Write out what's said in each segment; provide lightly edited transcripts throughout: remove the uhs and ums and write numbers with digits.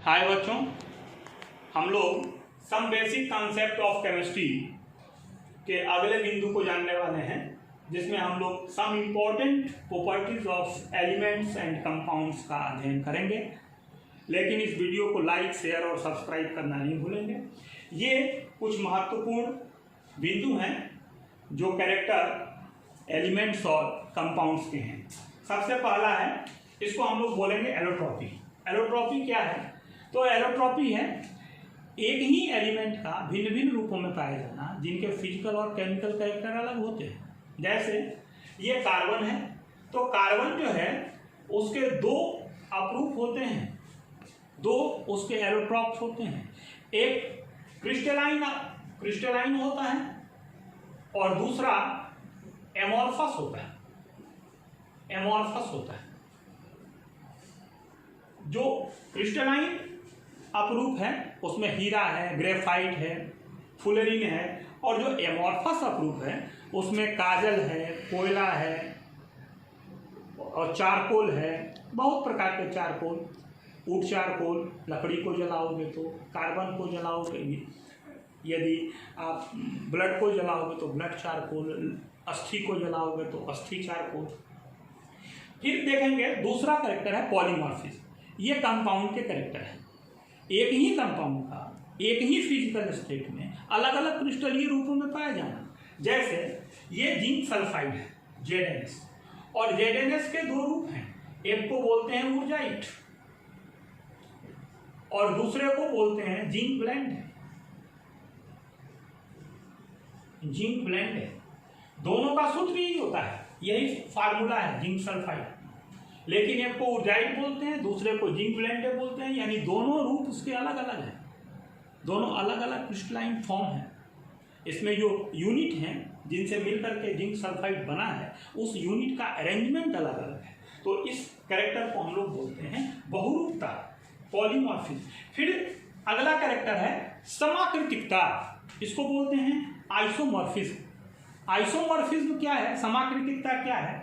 हाय बच्चों, हम लोग some basic concept of chemistry के अगले बिंदु को जानने वाले हैं, जिसमें हम लोग some important properties of elements and compounds का अध्ययन करेंगे। लेकिन इस वीडियो को लाइक, शेयर और सब्सक्राइब करना नहीं भूलेंगे। ये कुछ महत्वपूर्ण बिंदु हैं जो कैरेक्टर एलिमेंट्स और कंपाउंड्स के हैं। सबसे पहला है, इसको हम लोग बोलेंगे एलोट्रॉपी। एलोट्रॉपी क्या है? तो एलोट्रॉपी है एक ही एलिमेंट का भिन्न भिन्न रूपों में पाया जाना, जिनके फिजिकल और केमिकल कैरेक्टर अलग होते हैं। जैसे ये कार्बन है, तो कार्बन जो है उसके दो अपरूप होते हैं, दो उसके एलोट्रॉप्स होते हैं। एक क्रिस्टलाइन होता है और दूसरा एमॉर्फस होता है। जो क्रिस्टलाइन अपरूप है उसमें हीरा है, ग्रेफाइट है, फुलरिन है, और जो एमॉर्फस अपरूप है उसमें काजल है, कोयला है और चारकोल है। बहुत प्रकार के चारकोल, वुड चारकोल, लकड़ी को जलाओगे तो, कार्बन को जलाओगे, यदि आप ब्लड को जलाओगे तो ब्लड चारकोल, अस्थि को जलाओगे तो अस्थि चारकोल। फिर देखेंगे दूसरा कैरेक्टर है पॉलीमॉर्फिज्म। ये कंपाउंड के कैरेक्टर है। एक ही कंपाउंड का एक ही फिजिकल स्टेट में अलग अलग क्रिस्टलीय रूपों में पाया जाना। जैसे ये जिंक सल्फाइड है, ZnS, और ZnS के दो रूप हैं। एक को बोलते हैं ऊर्जाइट और दूसरे को बोलते हैं जिंक ब्लेंड है। दोनों का सूत्र यही होता है, यही फार्मूला है, जिंक सल्फाइड। लेकिन एक को ऊर्जाइट बोलते हैं, दूसरे को जिंक ब्लेंड बोलते हैं, यानी दोनों रूप उसके अलग अलग हैं, दोनों अलग अलग क्रिस्टलाइन फॉर्म है। इसमें जो यूनिट हैं जिनसे मिलकर के जिंक सल्फाइड बना है, उस यूनिट का अरेंजमेंट अलग अलग है। तो इस कैरेक्टर को हम लोग बोलते हैं बहुरूपता, पॉलीमॉर्फिज्म। फिर अगला कैरेक्टर है समाकृतिकता, इसको बोलते हैं आइसोमॉर्फिज्म। आइसोमॉर्फिज्म क्या है, समाकृतिकता क्या है?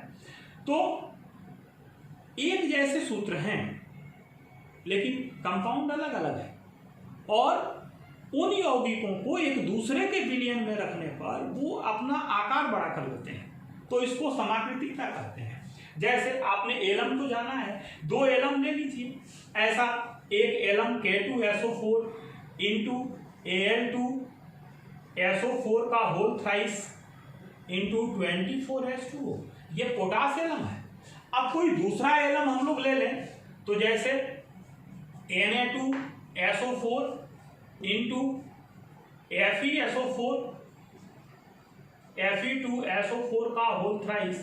तो एक जैसे सूत्र हैं लेकिन कंपाउंड अलग अलग है, और उन यौगिकों को एक दूसरे के विलयन में रखने पर वो अपना आकार बड़ा कर लेते हैं, तो इसको समाकृतिकता कहते हैं। जैसे आपने एलम को जाना है, दो एलम ले लीजिए, ऐसा एक एलम K2SO4 इंटू Al2SO4 का होल थ्राइस इंटू 24H2O, ये पोटास एलम है। अब कोई दूसरा एलम हम लोग ले लें, तो जैसे Na2SO4 इंटू FeSO4 Fe2SO4 का होल थ्राइस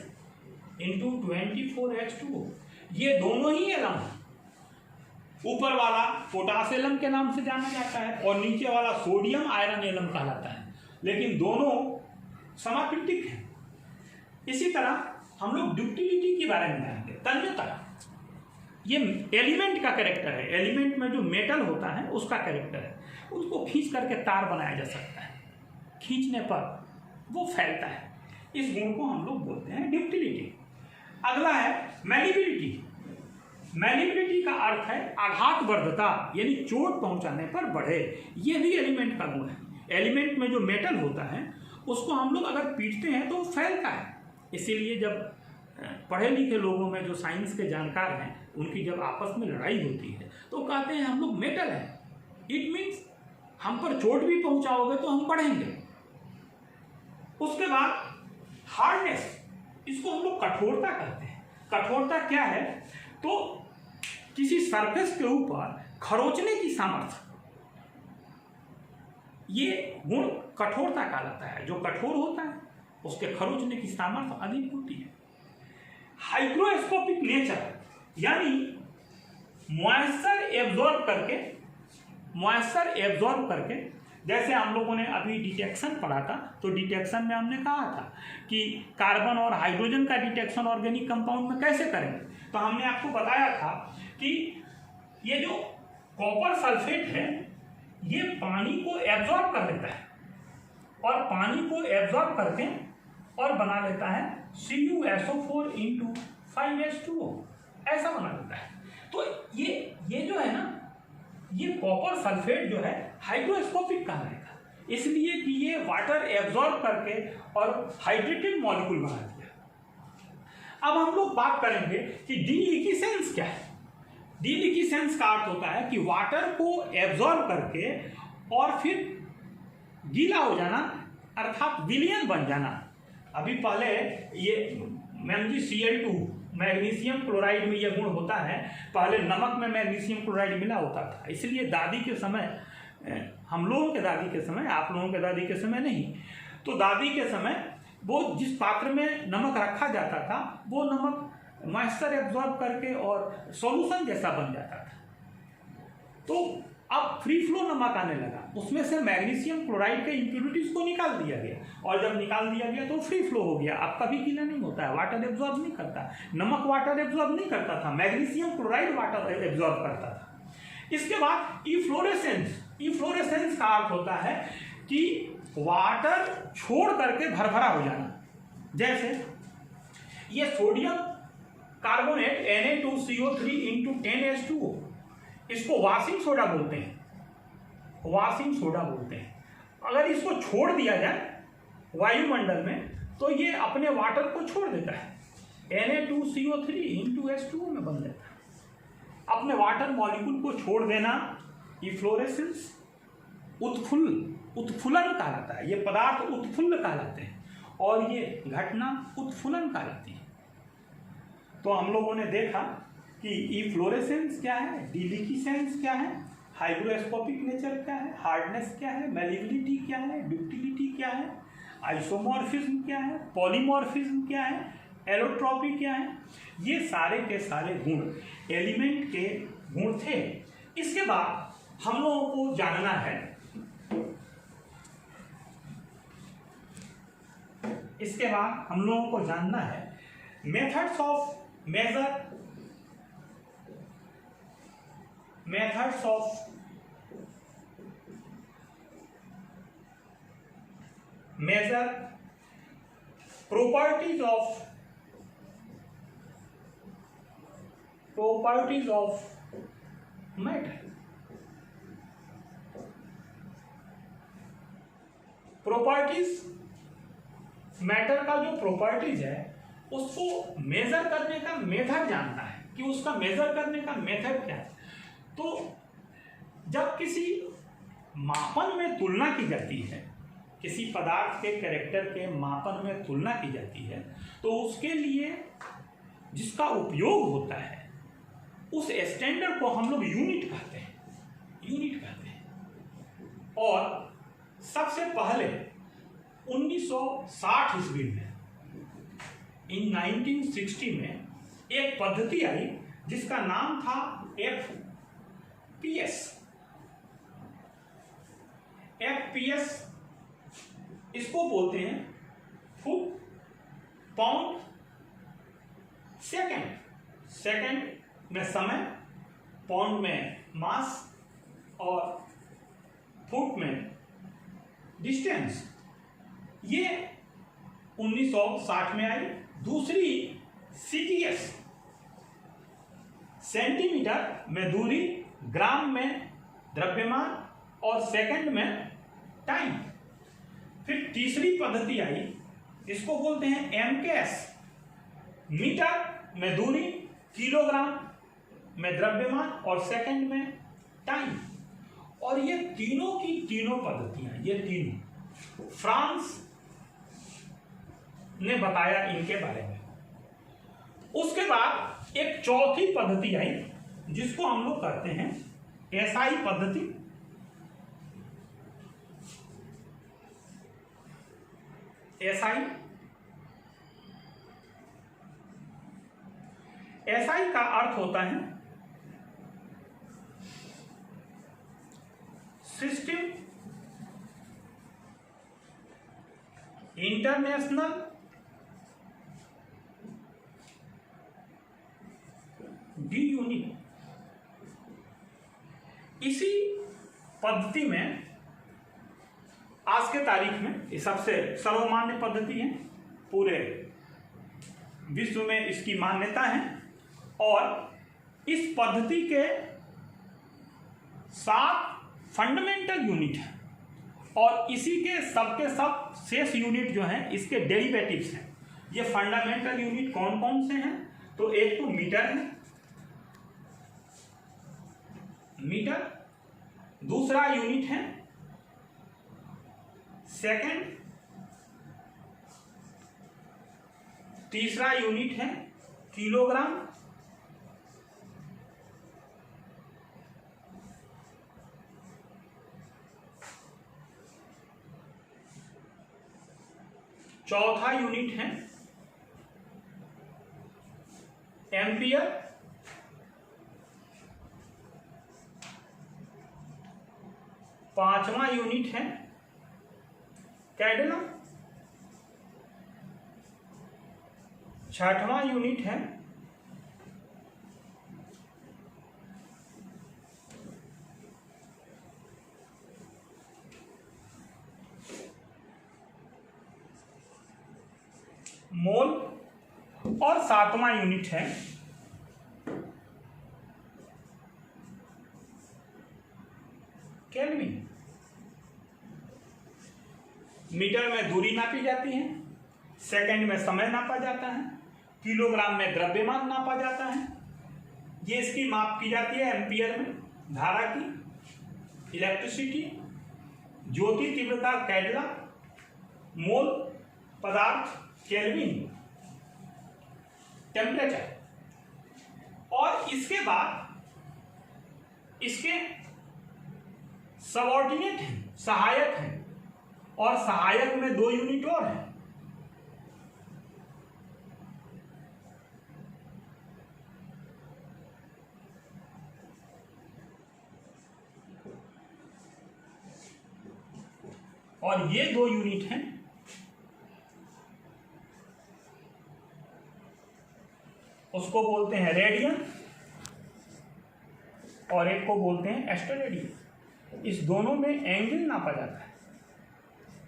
इंटू 24H2O, ये दोनों ही एलम हैं। ऊपर वाला पोटास एलम के नाम से जाना जाता है और नीचे वाला सोडियम आयरन एलम कहलाता है, लेकिन दोनों समाकृतिक हैं। इसी तरह हम लोग ड्यूक्टिलिटी के बारे में जानेंगे, तन्यता। ये एलिमेंट का कैरेक्टर है, एलिमेंट में जो मेटल होता है उसका कैरेक्टर है। उसको खींच करके तार बनाया जा सकता है, खींचने पर वो फैलता है। इस गुण को हम लोग बोलते हैं ड्यूक्टिलिटी। अगला है मैलिबिलिटी। मैलिबिलिटी का अर्थ है आघातवर्धता, यानी चोट पहुंचाने पर बढ़े। ये भी एलिमेंट का गुण है। एलिमेंट में जो मेटल होता है उसको हम लोग अगर पीटते हैं तो वो फैलता है। इसीलिए जब पढ़े लिखे लोगों में जो साइंस के जानकार हैं, उनकी जब आपस में लड़ाई होती है तो कहते हैं हम लोग मेटल हैं। इट मीन्स हम पर चोट भी पहुंचाओगे तो हम बढ़ेंगे। उसके बाद हार्डनेस, इसको हम लोग कठोरता कहते हैं। कठोरता क्या है? तो किसी सरफेस के ऊपर खरोंचने की सामर्थ्य, ये गुण कठोरता कहलाता है। जो कठोर होता है उसके खरोंचने की सामर्थ्य अधिक होती है। हाइग्रोस्कोपिक नेचर, यानी मॉइस्चर एब्जॉर्ब करके, जैसे हम लोगों ने अभी डिटेक्शन पढ़ा था, तो डिटेक्शन में हमने कहा था कि कार्बन और हाइड्रोजन का डिटेक्शन ऑर्गेनिक कंपाउंड में कैसे करेंगे। तो हमने आपको बताया था कि ये जो कॉपर सल्फेट है ये पानी को एब्जॉर्ब कर लेता है, और पानी को एब्जॉर्ब करके और बना लेता है CuSO4 इंटू 5H2O, ऐसा बना लेता है। तो ये जो है ना, ये कॉपर सल्फेट जो है हाइग्रोस्कोपिक कहलाएगा, इसलिए कि ये वाटर एब्जॉर्ब करके और हाइड्रेटेड मॉलिक्यूल बना दिया। अब हम लोग बात करेंगे कि डीलिक्विसेंस क्या है। डीलिक्विसेंस का अर्थ होता है कि वाटर को एब्जॉर्ब करके और फिर गीला हो जाना, अर्थात विलयन बन जाना। अभी पहले ये Cl2 मैग्नीशियम क्लोराइड में यह गुण होता है, पहले नमक में मैग्नीशियम क्लोराइड मिला होता था, इसलिए दादी के समय, हम लोगों के दादी के समय, आप लोगों के दादी के समय नहीं, तो दादी के समय वो जिस पात्र में नमक रखा जाता था वो नमक मॉइस्चर एब्जॉर्ब करके और सॉल्यूशन जैसा बन जाता था। तो अब फ्री फ्लो नमक आने लगा, उसमें से मैग्नीशियम क्लोराइड के इम्प्यूरिटीज को निकाल दिया गया, और जब निकाल दिया गया तो फ्री फ्लो हो गया। अब कभी गीला नहीं होता है, वाटर एब्जॉर्ब नहीं करता, नमक वाटर एब्जॉर्ब नहीं करता था, मैग्नीशियम क्लोराइड वाटर एब्जॉर्ब करता था। इसके बाद इफ्लोरेसेंस, इफ्लोरेसेंस का अर्थ होता है कि वाटर छोड़ करके भरभरा हो जाना। जैसे ये सोडियम कार्बोनेट Na2CO3 × 10H2O, इसको वाशिंग सोडा बोलते हैं, वाशिंग सोडा बोलते हैं। अगर इसको छोड़ दिया जाए वायुमंडल में तो ये अपने वाटर को छोड़ देता है, Na2CO3 × H2O में बन जाता है। अपने वाटर मॉलिक्यूल को छोड़ देना इफ्लोरेसेंस उत्फुल्लन कहलाता है। ये पदार्थ उत्फुल्ल कहलाते हैं और ये घटना उत्फुल्लन कहलाती है। तो हम लोगों ने देखा कि इफ्लोरेसेंस क्या है, डीलिक्विसेंस क्या है, हाइग्रोस्कोपिक नेचर क्या है, हार्डनेस क्या है, मेलिबिलिटी क्या है, डक्टिलिटी क्या है, आइसोमॉर्फिज्म क्या है, पॉलीमॉर्फिज्म क्या है, एलोट्रॉपी क्या है। ये सारे के सारे गुण एलिमेंट के गुण थे। इसके बाद हम लोगों को जानना है, इसके बाद हम लोगों को जानना है methods of measure, methods of measure properties of matter। Properties, matter का जो प्रॉपर्टीज है उसको मेजर करने का मेथड जानना है कि उसका मेजर करने का मेथड क्या है। तो जब किसी मापन में तुलना की जाती है, किसी पदार्थ के कैरेक्टर के मापन में तुलना की जाती है, तो उसके लिए जिसका उपयोग होता है उस स्टैंडर्ड को हम लोग यूनिट कहते हैं, यूनिट कहते हैं। और सबसे पहले 1960 ईस्वी में, इन 1960 में एक पद्धति आई जिसका नाम था FPS। FPS इसको बोलते हैं फुट पाउंड सेकंड। सेकंड में समय, पाउंड में मास और फुट में डिस्टेंस। ये 1960 में आई। दूसरी CTS, सेंटीमीटर में दूरी, ग्राम में द्रव्यमान और सेकंड में टाइम। फिर तीसरी पद्धति आई, इसको बोलते हैं MKS, मीटर में दूरी, किलोग्राम में द्रव्यमान और सेकंड में टाइम। और ये तीनों की तीनों पद्धतियां, ये तीनों फ्रांस ने बताया इनके बारे में। उसके बाद एक चौथी पद्धति आई जिसको हम लोग कहते हैं SI पद्धति। SI का अर्थ होता है सिस्टम इंटरनेशनल डी यूनिट। इसी पद्धति में आज के तारीख में ये सबसे सर्वमान्य पद्धति है, पूरे विश्व में इसकी मान्यता है। और इस पद्धति के 7 फंडामेंटल यूनिट है और इसी के सबके सब शेष यूनिट जो हैं इसके डेरिवेटिव्स हैं। ये फंडामेंटल यूनिट कौन कौन से हैं? तो एक तो मीटर है, मीटर, दूसरा यूनिट है सेकंड, तीसरा यूनिट है किलोग्राम, चौथा यूनिट है एम्पियर, पांचवा यूनिट है कैडना, छठवां यूनिट है मोल और सातवां यूनिट है केल्विन। मीटर में दूरी नापी जाती है, सेकंड में समय नापा जाता है, किलोग्राम में द्रव्यमान नापा जाता है। ये इसकी माप की जाती है एम्पियर में, धारा की, इलेक्ट्रिसिटी, ज्योति तीव्रता कैडला, मोल पदार्थ केल्विन, टेम्परेचर। और इसके बाद इसके सबऑर्डिनेट हैं, सहायक हैं, और सहायक में 2 यूनिट और हैं। और ये 2 यूनिट हैं उसको बोलते हैं रेडियन और एक को बोलते हैं एस्टेरेडियन। इस दोनों में एंगल नापा जाता है,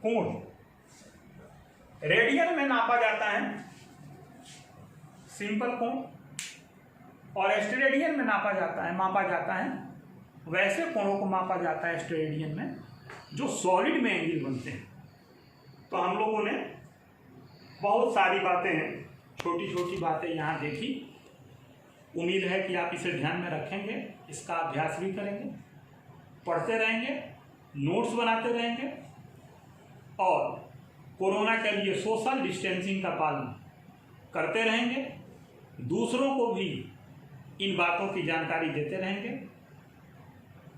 कोण। रेडियन में नापा जाता है सिंपल कोण और एस्टेरेडियन में मापा जाता है वैसे कोणों को मापा जाता है एस्टेरेडियन में जो सॉलिड में एंगल बनते हैं। तो हम लोगों ने बहुत सारी बातें, छोटी छोटी बातें यहाँ देखी। उम्मीद है कि आप इसे ध्यान में रखेंगे, इसका अभ्यास भी करेंगे, पढ़ते रहेंगे, नोट्स बनाते रहेंगे और कोरोना के लिए सोशल डिस्टेंसिंग का पालन करते रहेंगे। दूसरों को भी इन बातों की जानकारी देते रहेंगे।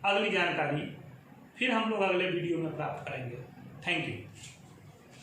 अगली जानकारी फिर हम लोग अगले वीडियो में प्राप्त करेंगे। Thank you.